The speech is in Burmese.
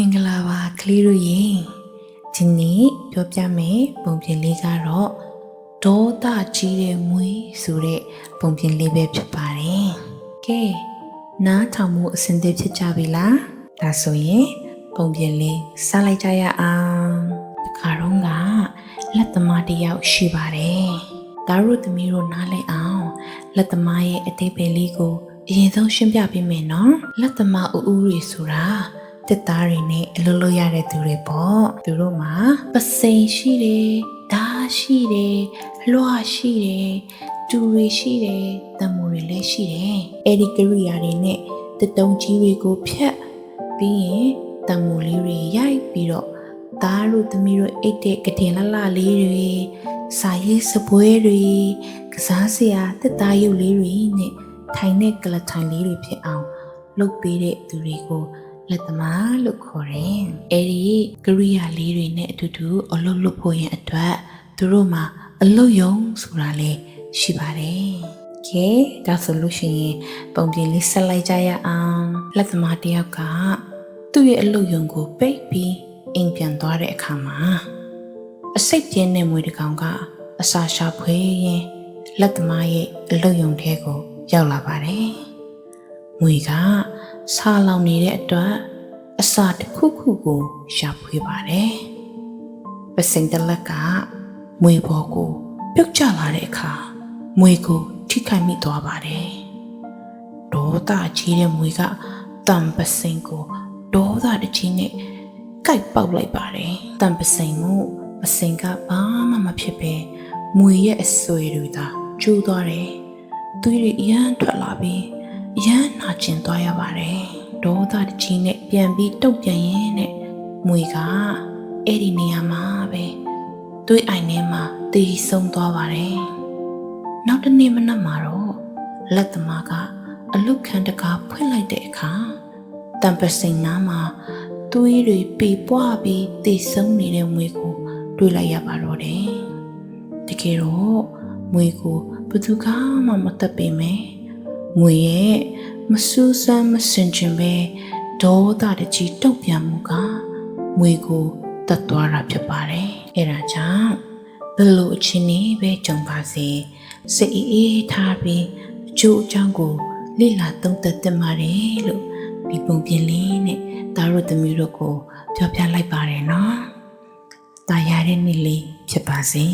မင်္ဂလာပါကလေးတို့ရေဒီနေ့ပြောပြမယ်ပုံပြင်လေးကတော့ဒေါသကြီးတဲ့မွေးဆိုတဲ့ပုံပြင်လေးပဲဖြစ်ပါတယ်ကဲနားထောင်မှုအဆင်သင့်ဖြစ်ကြပြီလားဒါဆိုရင်ပုံပြင်လေးစလိုက်ကြရအောင်ဒီခါတော့ကလက်သမားတစ်ယောက်ရှိပါတယ်ဒါတို့သမီးတို့နားလည်အောင်လက်သမားရဲ့အတိတ်ပဲလေးကိုအရင်ဆုံးရှင်းပြပေးမယ်နော်လက်သမားဦးဦးတွေဆိုတာတက်သားတွေနဲ့အလုပ်လုပ်ရတဲ့သူတွေပေါ့သူတို့မှာပစိန်ရှိတယ်ဓာရှိတယ်လွှရှိတယ်တူတွေရှိတယ်တမူတွေလည်းရှိတယ်အဲ့ဒီကိရိယာတွေနဲ့တတုံးကြီးတွေကိုဖြတ်ပြီးရင်တမူလေးတွေရိုက်ပြီးတော့သားတို့သမီးတို့အိတ်တဲ့ကတင်လှလှလေးတွေစာရေးစပွဲတွေကစားစရာတက်သားရုပ်လေးတွေနဲ့ထိုင်တဲ့ကလထိုင်လေးတွေဖြစ်အောင်လုပ်ပေးတဲ့သူတွေကိုလက်သမားလို့ခေါ်တယ်။အဲဒီကရိယာလေးတွေနဲ့အတူတူအလုပ်လုပ်ဖို့ရင်အတွက်သူတို့မှာအလုပ်ယုံဆိုတာလေးရှိပါတယ်။ကဲဒါဆိုလို့ရှိရင်ပုံပြင်လေးဆက်လိုက်ကြရအောင်။လက်သမားတစ်ယောက်ကသူ့ရဲ့အလုပ်ယုံကိုပိတ်ပြီးအိမ်ပြန်သွားတဲ့အခါမှာအစိတ်ပြင်းတဲ့မွေတစ်ကောင်ကအစာရှာဖွေရင်လက်သမားရဲ့အလုပ်ယုံထဲကိုရောက်လာပါတယ်။မွေကဆာလောင်နေတဲ့အတွက်အစာတစ်ခုခုကိုရှာဖွေပါတယ်။ပစိန်တလက်ကမွေဘော်ကိုပြုတ်ကျလာတဲ့အခါမွေကိုထိခိုက်မိသွားပါတယ်။ဒေါသကြီးတဲ့မွေကတံပစိန်ကိုဒေါသတကြီးနဲ့ကိုက်ပေါက်လိုက်ပါတယ်။တံပစိန်ကိုပစိန်ကဘာမှမဖြစ်ပဲမွေရဲ့အဆွေတွေသာကျိုးသွားတယ်။သူတွေအရန်ထွက်လာပြီးရမ်းနာကျင်သွားရပါတယ်ဒေါသတကြီးနဲ့ပြန်ပြီးတုတ်ပြန်ရင်းနဲ့မွေကအဲ့ဒီနေရာမှာပဲသွေးအိုင်ထဲမှာတည်ဆုံးသွားပါတယ်နောက်တစ်နေ့မနက်မှာတော့လက်သမားကအလုတ်ခန်းတကာဖွင့်လိုက်တဲ့အခါတံပစိန်နားမှာသွေးတွေပေပွားပြီးတည်ဆုံးနေတဲ့မွေကိုတွေ့လိုက်ရပါတော့တယ်တကယ်တော့မွေကိုဘယ်သူမှမတတ်ပေမဲ့မွေရဲ့မဆူဆန်းမစင်ချင်ပဲဒေါသတကြီးတုတ်ပြန်မှုကမွေကိုတတ်သွားတာဖြစ်ပါတယ်အဲဒါကြောင့်ဘယ်လိုအချင်းနေပဲကြုံပါစေစိတ်အေးထားပြီးအကျိုးအကြောင်းကိုလေ့လာသုံးသပ်သင့်ပါတယ်လို့ဒီပုံပြင်လေးနဲ့ဒါတို့သမီးတို့ကိုပြောပြလိုက်ပါတယ်နော်တာယာတဲ့နေ့လေးဖြစ်ပါစေ